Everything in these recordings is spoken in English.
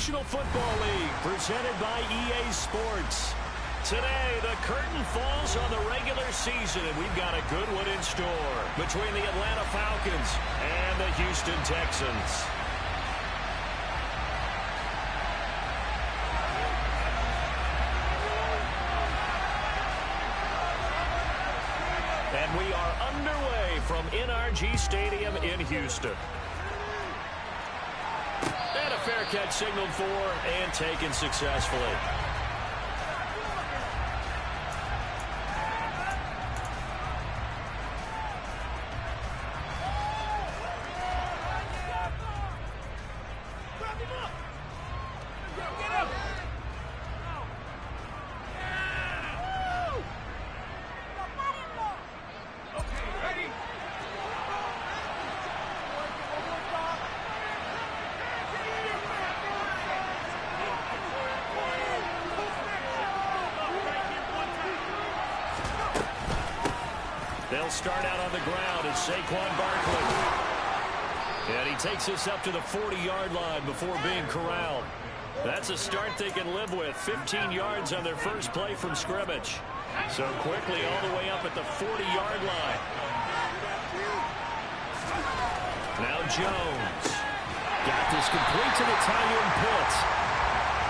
National Football League, presented by EA Sports. Today, the curtain falls on the regular season, and we've got a good one in store between the Atlanta Falcons and the Houston Texans. And we are underway from NRG Stadium in Houston. And a fair catch signaled for and taken successfully. They'll start out on the ground as Saquon Barkley. And he takes us up to the 40-yard line before being corralled. That's a start they can live with. 15 yards on their first play from scrimmage. So quickly all the way up at the 40-yard line. Now Jones. Got this complete to the tight end Pitts.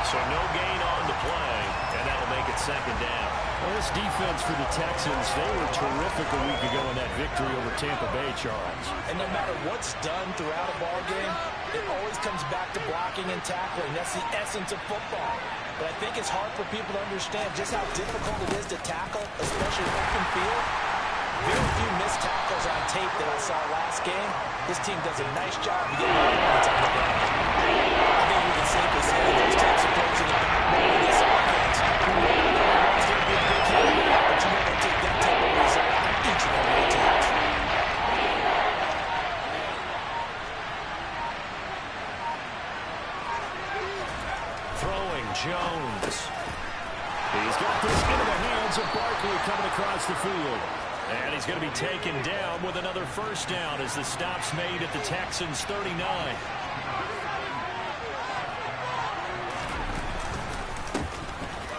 So no gain on the play, and that'll make it second down. Well, this defense for the Texans, they were terrific a week ago in that victory over Tampa Bay, Charles. And no matter what's done throughout a ball game, it always comes back to blocking and tackling. That's the essence of football. But I think it's hard for people to understand just how difficult it is to tackle, especially open field. Very few missed tackles on tape that I saw last game. This team does a nice job of getting opponents on the ground. I think we can safely say that those types of plays in the backbone of this offense. It's going to be a big hit, but you know they take that type of result each and every attempt. Throwing Jones. He's got this into the hands of Barkley coming across the field. And he's going to be taken down with another first down as the stop's made at the Texans' 39.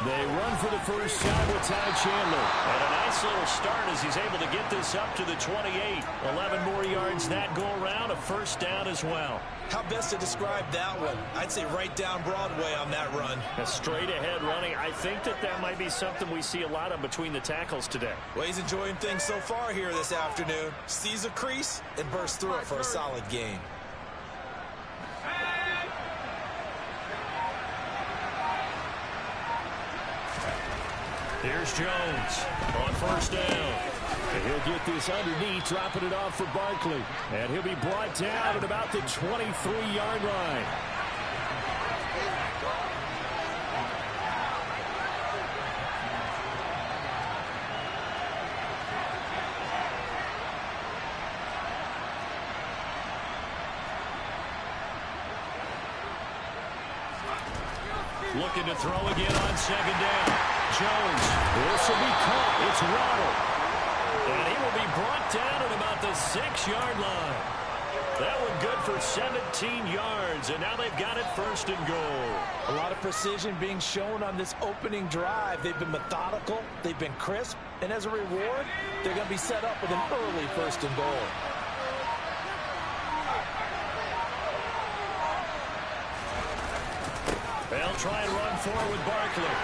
They run for the first time with Ty Chandler. And a nice little start as he's able to get this up to the 28. 11 more yards that go around, a first down as well. How best to describe that one? I'd say right down Broadway on that run. A straight ahead running. I think that might be something we see a lot of between the tackles today. Well, he's enjoying things so far here this afternoon. Sees a crease and bursts through it for a solid gain. Here's Jones on first down. And he'll get this underneath, dropping it off for Barkley. And he'll be brought down at about the 23-yard line. Looking to throw again on second down. Jones, this will be caught. It's Waddle. And he will be brought down at about the 6-yard line. That one good for 17 yards, and now they've got it first and goal. A lot of precision being shown on this opening drive. They've been methodical, they've been crisp, and as a reward, they're going to be set up with an early first and goal. They'll try and run forward with Barkley.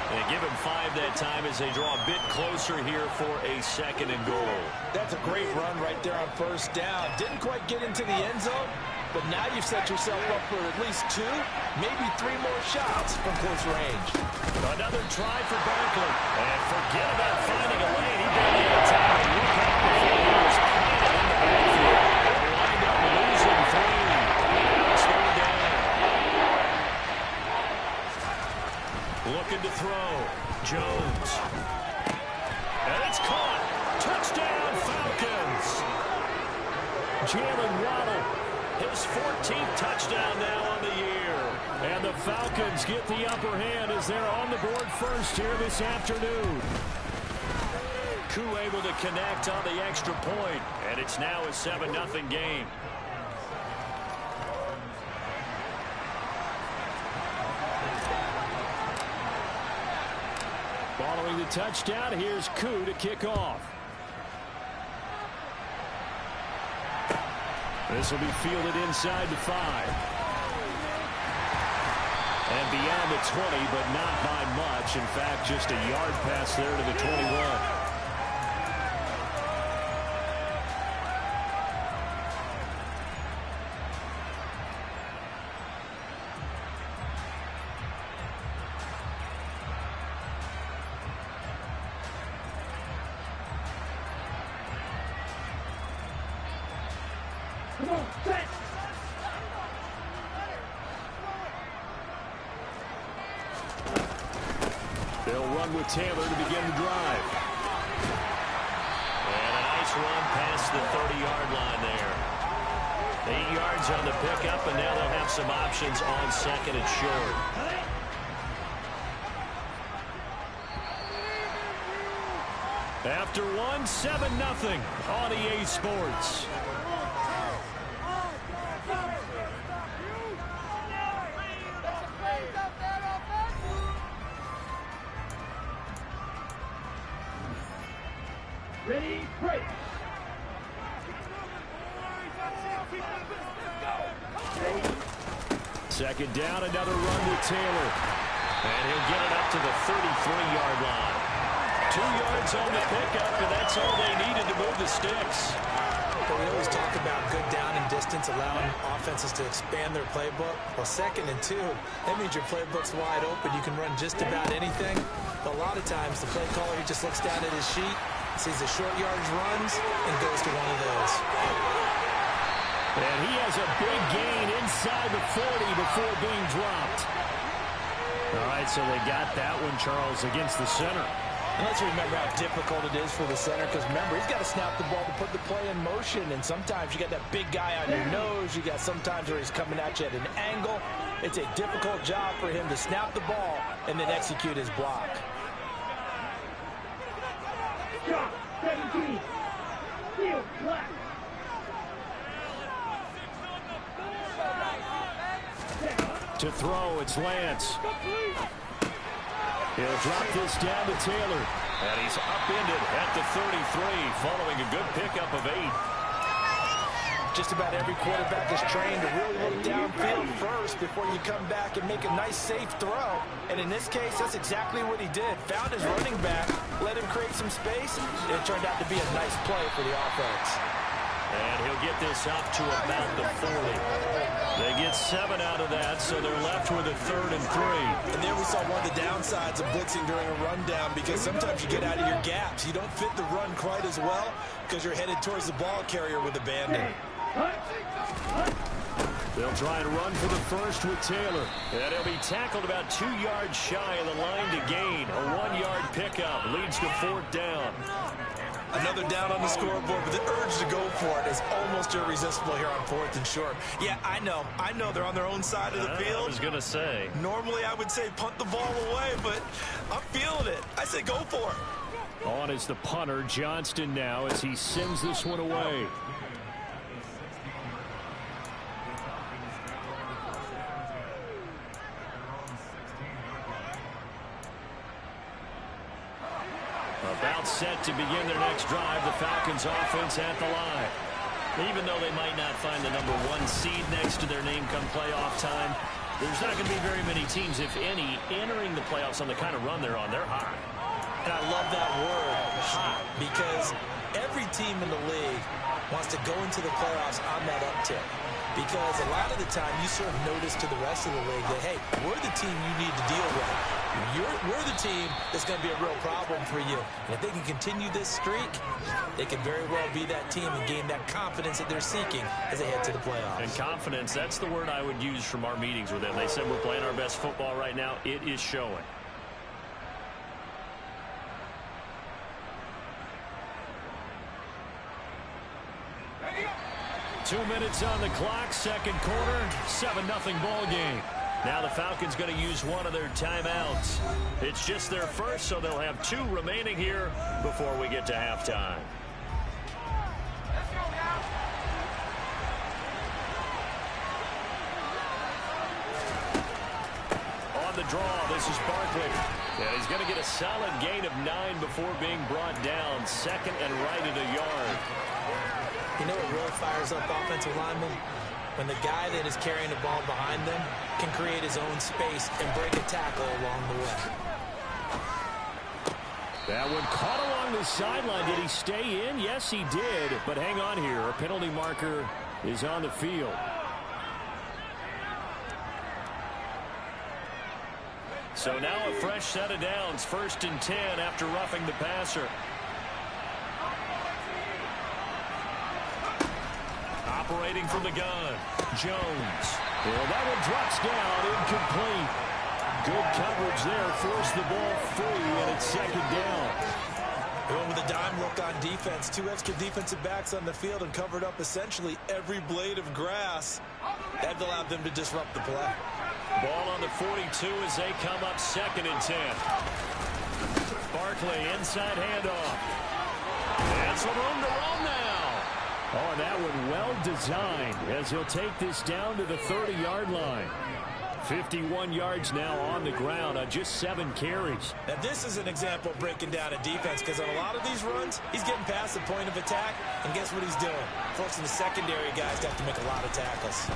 They give him 5 that time as they draw a bit closer here for a second and goal. That's a great run right there on first down. Didn't quite get into the end zone, but now you've set yourself up for at least 2, maybe 3 more shots from close range. Another try for Barkley. And forget about finding a lane. He barely had time to look up before he was planted in the backfield. They wind up losing 3. Now it's 3rd down. Looking to throw. Jones. And it's caught. Touchdown, Falcons. Jalen Waddle, his 14th touchdown now on the year. And the Falcons get the upper hand as they're on the board first here this afternoon. Koo able to connect on the extra point, and it's now a 7-0 game. Following the touchdown, here's Koo to kick off. This will be fielded inside the 5. And beyond the 20, but not by much. In fact, just a yard pass there to the 21. They'll run with Taylor to begin the drive. And a nice run past the 30-yard line there. 8 yards on the pickup, and now they'll have some options on second and short. After one, 7-0 on EA Sports. Ready, break. Second down, another run with Taylor. And he'll get it up to the 33-yard line. 2 yards on the pickup, and that's all they needed to move the sticks. But we always talk about good down and distance, allowing offenses to expand their playbook. Well, 2nd and 2, that means your playbook's wide open. You can run just about anything. But a lot of times, the play caller, he just looks down at his sheet, sees the short yardage runs, and goes to one of those. And he has a big gain inside the 40 before being dropped. All right, so they got that one, Charles, against the center. And let's remember how difficult it is for the center, because remember, he's got to snap the ball to put the play in motion, and sometimes you got that big guy on your nose. You got sometimes where he's coming at you at an angle. It's a difficult job for him to snap the ball and then execute his block. Drop, 17. Field, black. To throw, it's Lance. He'll drop this down to Taylor. And he's upended at the 33, following a good pickup of 8. Just about every quarterback is trained to really look downfield first before you come back and make a nice, safe throw. And in this case, that's exactly what he did. Found his running back, let him create some space, and it turned out to be a nice play for the offense. And he'll get this up to about the 40. They get 7 out of that, so they're left with a 3rd and 3. And there we saw one of the downsides of blitzing during a rundown, because sometimes you get out of your gaps. You don't fit the run quite as well because you're headed towards the ball carrier with abandon. They'll try and run for the first with Taylor. And he'll be tackled about 2 yards shy of the line to gain. A 1-yard pickup leads to 4th down. Another down on the scoreboard, but the urge to go for it is almost irresistible here on 4th and short. Yeah, I know they're on their own side of the field. I was going to say. Normally I would say punt the ball away, but I'm feeling it. I say go for it. On is the punter, Johnston, now as he sends this one away. About set to begin their next drive, the Falcons offense at the line. Even though they might not find the number 1 seed next to their name come playoff time, there's not going to be very many teams, if any, entering the playoffs on the kind of run they're on. They're hot. And I love that word, hot, because every team in the league wants to go into the playoffs on that uptick. Because a lot of the time you serve notice to the rest of the league that, hey, we're the team you need to deal with. We're the team that's going to be a real problem for you. And if they can continue this streak, they can very well be that team and gain that confidence that they're seeking as they head to the playoffs. And confidence, that's the word I would use from our meetings with them. They said we're playing our best football right now. It is showing. Ready up. 2 minutes on the clock, second quarter, 7-0 ball game. Now the Falcons going to use one of their timeouts. It's just their first, so they'll have 2 remaining here before we get to halftime. Let's go now. On the draw, this This is Barkley. And he's going to get a solid gain of 9 before being brought down. Second and right at a yard. You know what really fires up offensive linemen? When the guy that is carrying the ball behind them can create his own space and break a tackle along the way. That one caught along the sideline. Did he stay in? Yes, he did. But hang on here. A penalty marker is on the field. So now a fresh set of downs. 1st and 10 after roughing the passer. Operating from the gun. Jones. Well, that one drops down. Incomplete. Good coverage there. Forced the ball free, and it's 2nd down. They went with a dime look on defense. 2 extra defensive backs on the field and covered up essentially every blade of grass. That allowed them to disrupt the play. Ball on the 42 as they come up 2nd and 10. Barkley inside handoff. And some room to roam now. Oh, and that one well designed as he'll take this down to the 30-yard line. 51 yards now on the ground on just 7 carries. Now, this is an example of breaking down a defense because on a lot of these runs, he's getting past the point of attack, and guess what he's doing? Forcing the secondary guys to have to make a lot of tackles.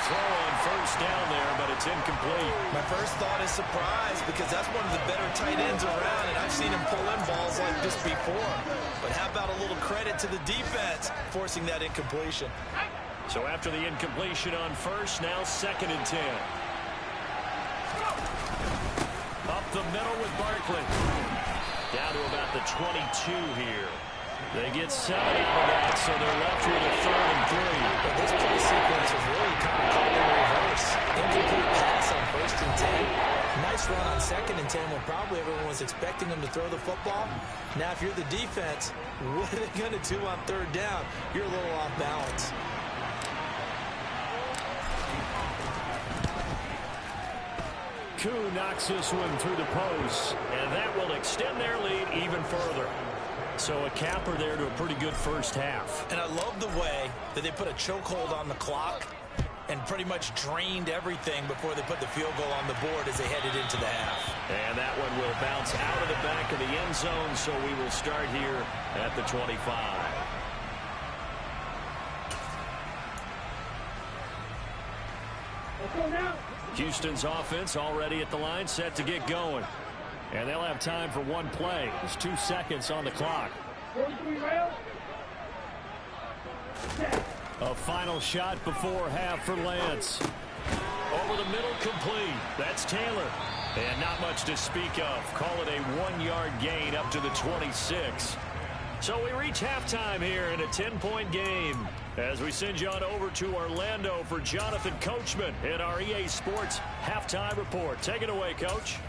Throw on 1st down there, but it's incomplete. My first thought is surprise because that's one of the better tight ends around, and I've seen him pull in balls like this before. But how about a little credit to the defense forcing that incompletion? So after the incompletion on 1st, now 2nd and 10. Up the middle with Barkley. Down to about the 22 here. They get 7 out of that, so they're left with a 3rd and 3. But this play sequence is really kind of called in reverse. Incomplete pass on 1st and 10. Nice run on 2nd and 10 when probably everyone was expecting them to throw the football. Now, if you're the defense, what are they going to do on 3rd down? You're a little off balance. Koo knocks this one through the post, and that will extend their lead even further. So a capper there to a pretty good first half. And I love the way that they put a chokehold on the clock and pretty much drained everything before they put the field goal on the board as they headed into the half. And that one will bounce out of the back of the end zone, so we will start here at the 25. Houston's offense already at the line, set to get going. And they'll have time for one play. There's 2 seconds on the clock. A final shot before half for Lance. Over the middle, complete. That's Taylor. And not much to speak of. Call it a 1-yard gain up to the 26. So we reach halftime here in a 10-point game as we send you on over to Orlando for Jonathan Coachman in our EA Sports Halftime Report. Take it away, Coach.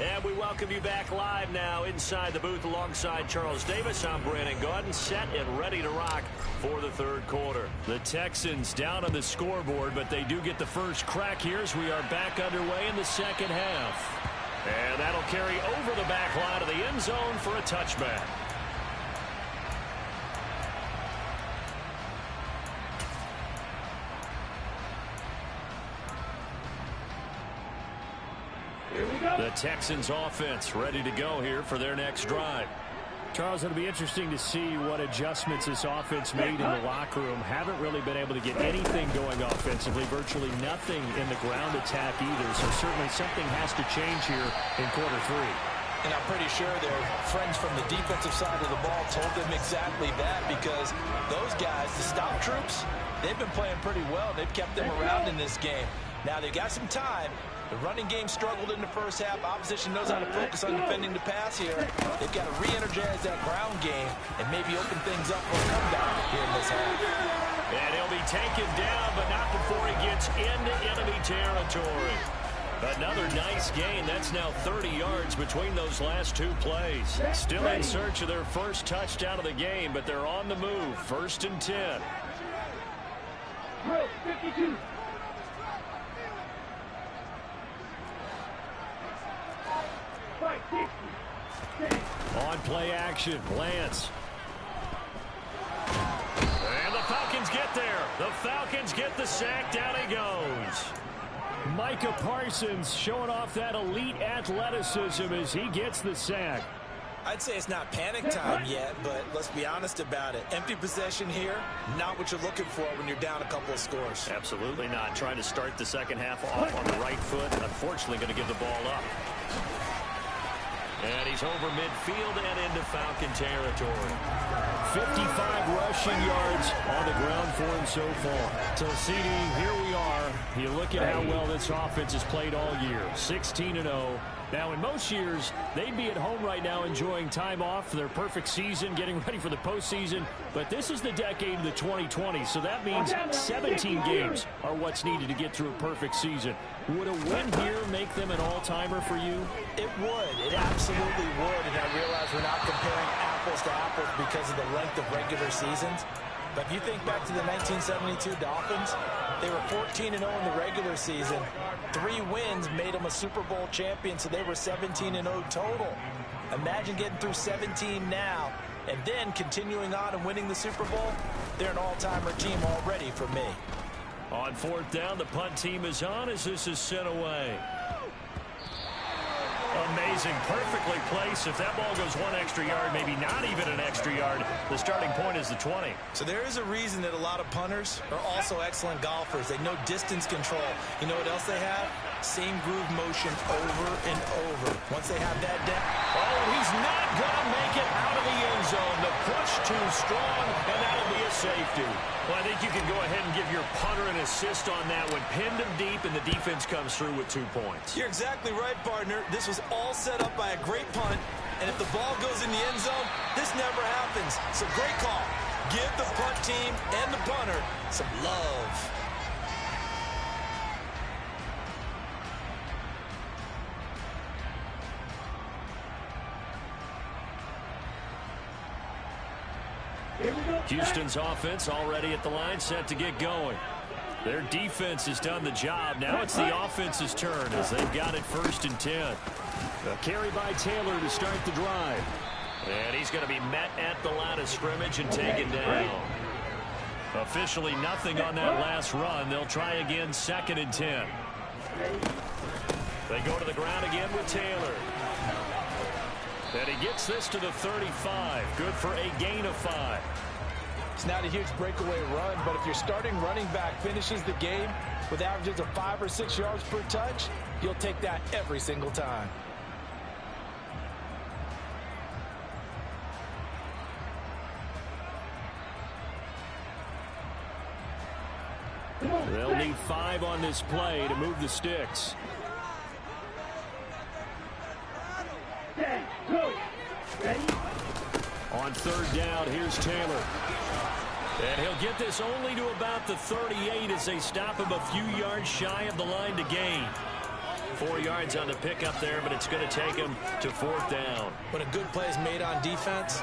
And we welcome you back live now inside the booth alongside Charles Davis. I'm Brandon Gaudin, set and ready to rock for the 3rd quarter. The Texans down on the scoreboard, but they do get the first crack here as we are back underway in the 2nd half. And that'll carry over the back line of the end zone for a touchback. The Texans offense ready to go here for their next drive. Charles, it'll be interesting to see what adjustments this offense made in the locker room. Haven't really been able to get anything going offensively, virtually nothing in the ground attack either. So certainly something has to change here in quarter 3. And I'm pretty sure their friends from the defensive side of the ball told them exactly that, because those guys, the stop troops, they've been playing pretty well. They've kept them around in this game. Now they've got some time. The running game struggled in the first half. Opposition knows how to focus on defending the pass here. They've got to re-energize that ground game and maybe open things up for a comeback here in this half. And he'll be taken down, but not before he gets into enemy territory. Another nice gain. That's now 30 yards between those last 2 plays. Still in search of their first touchdown of the game, but they're on the move. 1st and 10. 52. On play action, Lance. And the Falcons get there. The Falcons get the sack. Down he goes. Micah Parsons showing off that elite athleticism as he gets the sack. I'd say it's not panic time yet, but let's be honest about it. Empty possession here, not what you're looking for when you're down a couple of scores. Absolutely not. Trying to start the second half off on the right foot. Unfortunately, going to give the ball up. And he's over midfield and into Falcon territory. 55 rushing yards on the ground for him so far. So, CD, here we are. You look at how well this offense has played all year. 16-0. Now, in most years, they'd be at home right now enjoying time off for their perfect season, getting ready for the postseason. But this is the decade of the 2020s, so that means 17 games are what's needed to get through a perfect season. Would a win here make them an all-timer for you? It would. It absolutely would. And I realize we're not comparing apples to apples because of the length of regular seasons. But if you think back to the 1972 Dolphins, they were 14-0 in the regular season. 3 wins made them a Super Bowl champion, so they were 17-0 total. Imagine getting through 17 now and then continuing on and winning the Super Bowl. They're an all-timer team already for me. On 4th down, the punt team is on as this is sent away. Amazing. Perfectly placed. If that ball goes 1 extra yard, maybe not even an extra yard, the starting point is the 20. So there is a reason that a lot of punters are also excellent golfers. They know distance control. You know what else they have? Same groove motion over and over. Once they have that down. Oh, he's not going to make it out of the end zone. The push too strong, and that'll be a safety. Well, I think you can go ahead and give your punter an assist on that one. Pinned him deep, and the defense comes through with 2 points. You're exactly right, partner. This was all set up by a great punt, and if the ball goes in the end zone, this never happens. So great call. Give the punt team and the punter some love. Houston's offense already at the line, set to get going. Their defense has done the job. Now it's the offense's turn as they've got it 1st and 10. A carry by Taylor to start the drive. And he's going to be met at the line of scrimmage and taken down. Officially nothing on that last run. They'll try again 2nd and 10. They go to the ground again with Taylor. And he gets this to the 35. Good for a gain of 5. It's not a huge breakaway run, but if your starting running back finishes the game with averages of 5 or 6 yards per touch, you'll take that every single time. They'll need 5 on this play to move the sticks. 10, go. Ready? On 3rd down, here's Taylor. And he'll get this only to about the 38 as they stop him a few yards shy of the line to gain. 4 yards on the pickup there, but it's going to take him to 4th down. When a good play is made on defense,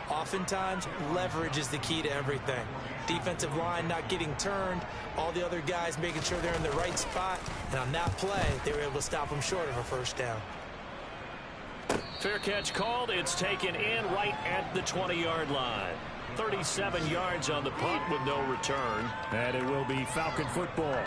oftentimes leverage is the key to everything. Defensive line not getting turned, all the other guys making sure they're in the right spot. And on that play, they were able to stop him short of a 1st down. Fair catch called. It's taken in right at the 20-yard line. 37 yards on the punt with no return. And it will be Falcon football.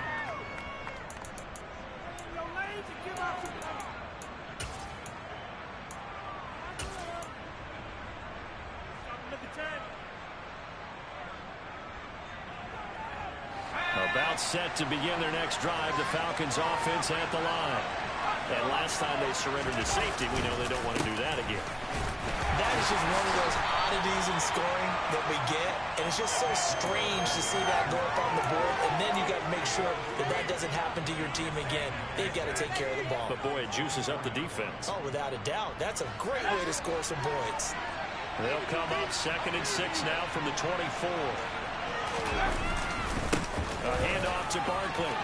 About set to begin their next drive. The Falcons offense at the line. And last time they surrendered to safety, we know they don't want to do that again. That is just one of those oddities in scoring that we get. And it's just so strange to see that go up on the board. And then you got to make sure that that doesn't happen to your team again. They've got to take care of the ball. But boy, it juices up the defense. Oh, without a doubt. That's a great way to score some points. They'll come up 2nd and 6 now from the 24. A handoff to Barkley.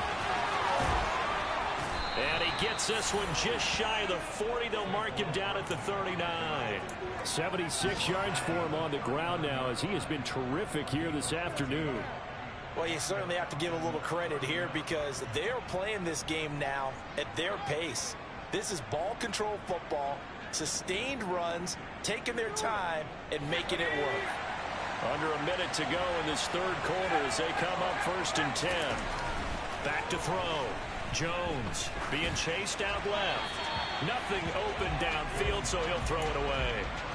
And he gets this one just shy of the 40. They'll mark him down at the 39. 76 yards for him on the ground now as he has been terrific here this afternoon. Well, you certainly have to give a little credit here because they're playing this game now at their pace. This is ball control football, sustained runs, taking their time and making it work. Under a minute to go in this third quarter as they come up 1st and 10. Back to throw. Jones being chased out left. Nothing open downfield, so he'll throw it away.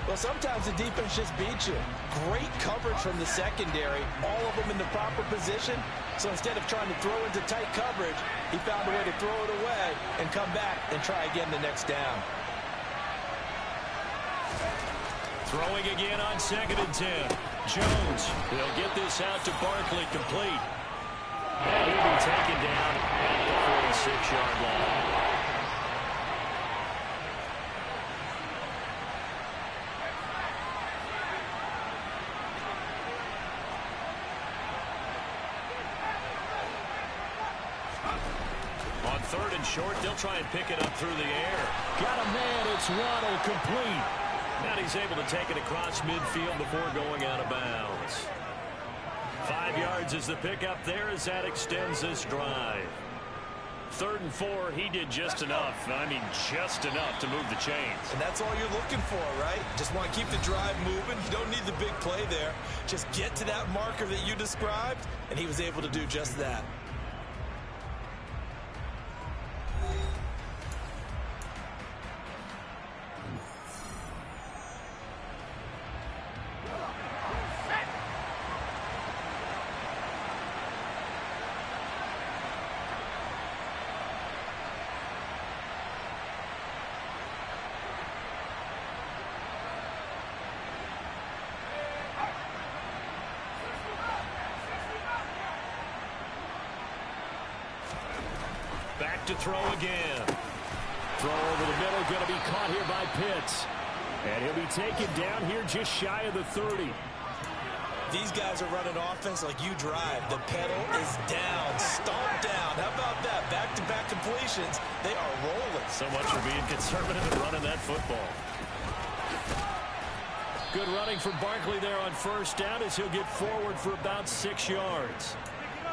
Well, sometimes the defense just beats you. Great coverage from the secondary, all of them in the proper position. So instead of trying to throw into tight coverage, he found a way to throw it away and come back and try again the next down. Throwing again on 2nd and 10. Jones will get this out to Barkley, complete. And he'll be taken down at the 46-yard line. On 3rd and short, they'll try and pick it up through the air. Got a man. It's Waddle, complete. Now he's able to take it across midfield before going out of bounds. 5 yards is the pickup there as that extends this drive. 3rd and 4, he did just enough. I mean, just enough to move the chains. And that's all you're looking for, right? Just want to keep the drive moving. You don't need the big play there. Just get to that marker that you described, and he was able to do just that. Back to throw again. Throw over the middle, going to be caught here by Pitts. And he'll be taken down here just shy of the 30. These guys are running offense like you drive. The pedal is down, stomp down. How about that? Back-to-back completions. They are rolling. So much for being conservative and running that football. Good running from Barkley there on 1st down as he'll get forward for about 6 yards.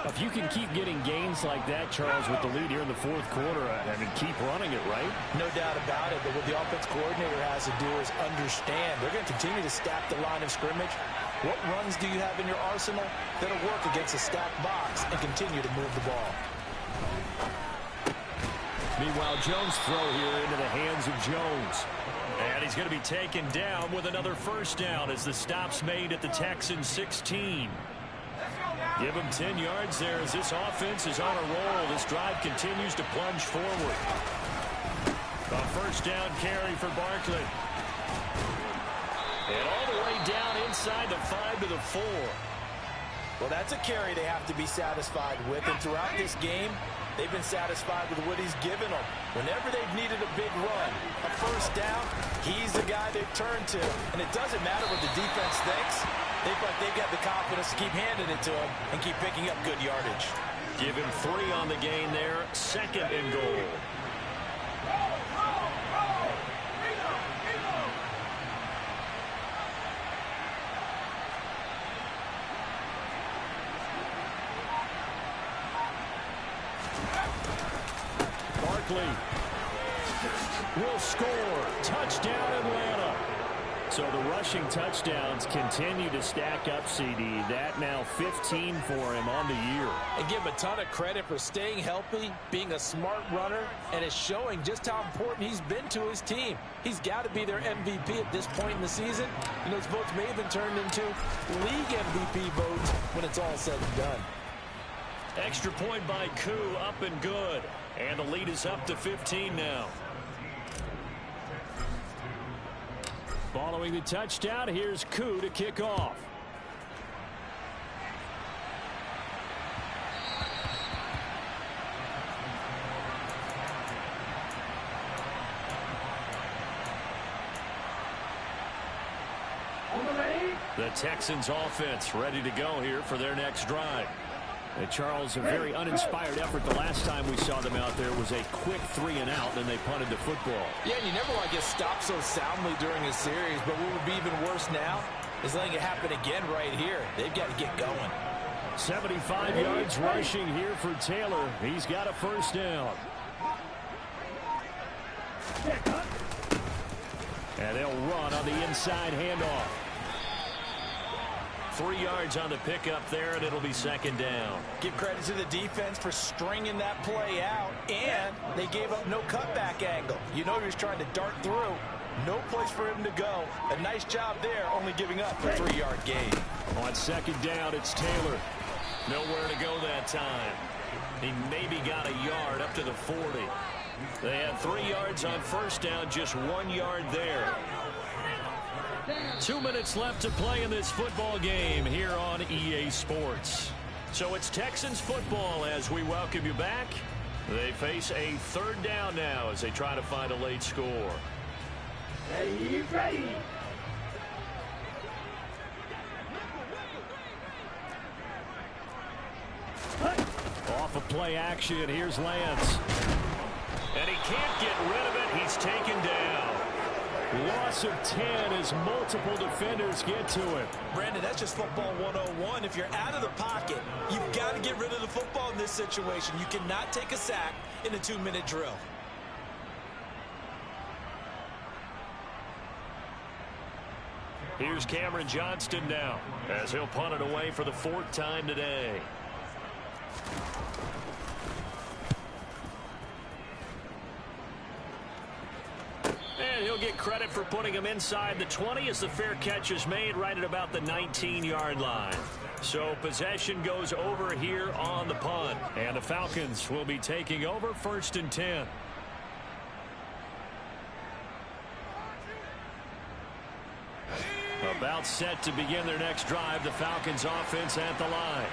If you can keep getting gains like that, Charles, with the lead here in the 4th quarter, I mean, keep running it, right? No doubt about it. But what the offense coordinator has to do is understand. They're going to continue to stack the line of scrimmage. What runs do you have in your arsenal that'll work against a stacked box and continue to move the ball? Meanwhile, Jones' throw here into the hands of Jones. And he's going to be taken down with another 1st down as the stop's made at the Texans 16. Give him 10 yards there as this offense is on a roll. This drive continues to plunge forward. A 1st down carry for Barkley. And all the way down inside the 5 to the 4. Well, that's a carry they have to be satisfied with. And throughout this game, they've been satisfied with what he's given them. Whenever they've needed a big run, a 1st down, he's the guy they've turned to. And it doesn't matter what the defense thinks. They feel like they've got the confidence to keep handing it to him and keep picking up good yardage. Give him 3 on the gain there. 2nd and goal. Barkley will score. Touchdown, Atlanta. So the rushing touchdowns continue to stack up, CD. That now 15 for him on the year. And give him a ton of credit for staying healthy, being a smart runner, and it's showing just how important he's been to his team. He's got to be their MVP at this point in the season. And those votes may have been turned into league MVP votes when it's all said and done. Extra point by Koo, up and good. And the lead is up to 15 now. Following the touchdown, here's Koo to kick off. The Texans offense ready to go here for their next drive. Charles, a very uninspired effort. The last time we saw them out there was a quick 3-and-out, and they punted the football. Yeah, and you never want to get stopped so soundly during a series, but what would be even worse now is letting it happen again right here. They've got to get going. 75 yards rushing here for Taylor. He's got a 1st down. And they'll run on the inside handoff. 3 yards on the pickup there, and it'll be second down. Give credit to the defense for stringing that play out, and they gave up no cutback angle. You know he was trying to dart through. No place for him to go. A nice job there, only giving up a 3-yard gain. On second down, it's Taylor. Nowhere to go that time. He maybe got a yard up to the 40. They had 3 yards on first down, just 1 yard there. 2 minutes left to play in this football game here on EA Sports. So it's Texans football as we welcome you back. They face a third down now as they try to find a late score. Ready, ready. Off of play action, here's Lance. And he can't get rid of it. He's taken down. Loss of 10 as multiple defenders get to him. Brandon, that's just football 101. If you're out of the pocket, you've got to get rid of the football in this situation. You cannot take a sack in a 2-minute drill. Here's Cameron Johnston now as he'll punt it away for the 4th time today. And he'll get credit for putting him inside the 20 as the fair catch is made right at about the 19-yard line. So possession goes over here on the punt. And the Falcons will be taking over 1st and 10. About set to begin their next drive. The Falcons offense at the line.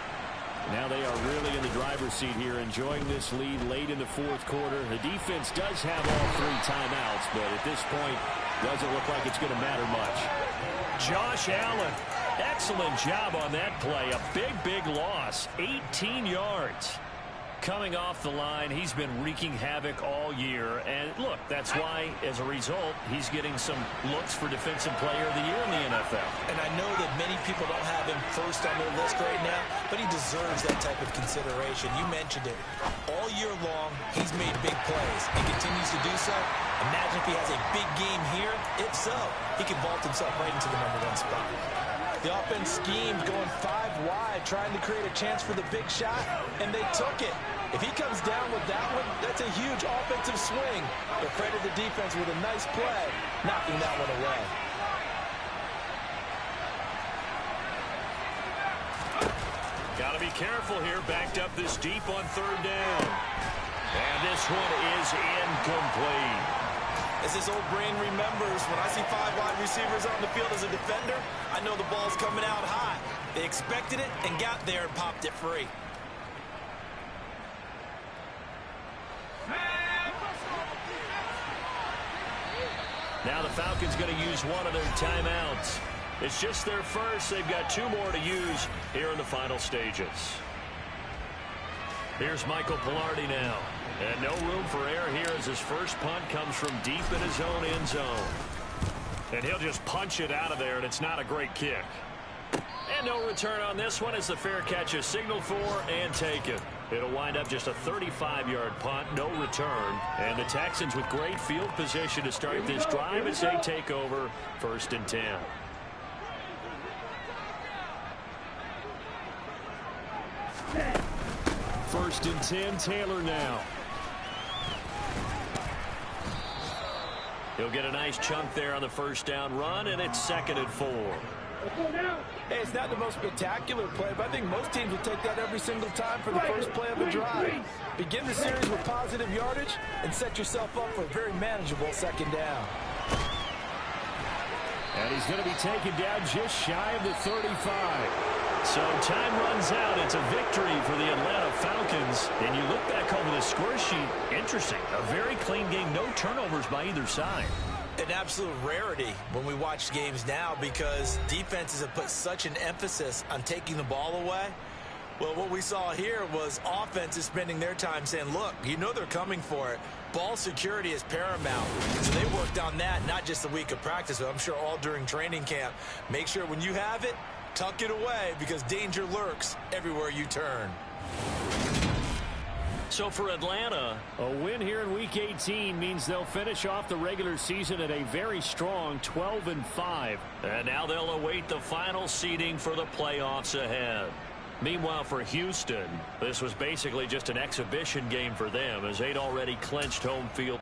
Now they are really in the driver's seat here, enjoying this lead late in the 4th quarter. The defense does have all 3 timeouts, but at this point, doesn't look like it's going to matter much. Josh Allen, excellent job on that play. A big loss, 18 yards. Coming off the line, he's been wreaking havoc all year. And look, that's why, as a result, he's getting some looks for Defensive Player of the Year in the NFL. And I know that many people don't have him first on their list right now, but he deserves that type of consideration. You mentioned it. All year long, he's made big plays and continues to do so. Imagine if he has a big game here. If so, he can vault himself right into the #1 spot. The offense schemed going 5 wide, trying to create a chance for the big shot, and they took it. If he comes down with that one, that's a huge offensive swing. But credit the defense with a nice play, knocking that one away. Got to be careful here, backed up this deep on 3rd down. And this one is incomplete. As his old brain remembers, when I see 5 wide receivers on the field as a defender, I know the ball's coming out high. They expected it and got there and popped it free. Now the Falcons going to use one of their timeouts. It's just their first. They've got 2 more to use here in the final stages. Here's Michael Pilardi now. And no room for error here as his first punt comes from deep in his own end zone. And he'll just punch it out of there, and it's not a great kick. And no return on this one as the fair catch is signaled for and taken. It'll wind up just a 35-yard punt, no return. And the Texans with great field position to start this drive as they take over 1st and 10. First and 10, Taylor now. He'll get a nice chunk there on the first down run, and it's 2nd and 4. Hey, it's not the most spectacular play, but I think most teams will take that every single time for the first play of a drive. Begin the series with positive yardage and set yourself up for a very manageable 2nd down. And he's going to be taken down just shy of the 35. So time runs out. It's a victory for the Atlanta Falcons. And you look back over the score sheet, interesting. A very clean game, no turnovers by either side. An absolute rarity when we watch games now because defenses have put such an emphasis on taking the ball away. Well, what we saw here was offenses spending their time saying, look, you know they're coming for it. Ball security is paramount. So they worked on that not just the week of practice, but I'm sure all during training camp. Make sure when you have it, tuck it away because danger lurks everywhere you turn. So for Atlanta, a win here in Week 18 means they'll finish off the regular season at a very strong 12-5. And now they'll await the final seeding for the playoffs ahead. Meanwhile, for Houston, this was basically just an exhibition game for them as they'd already clinched home field.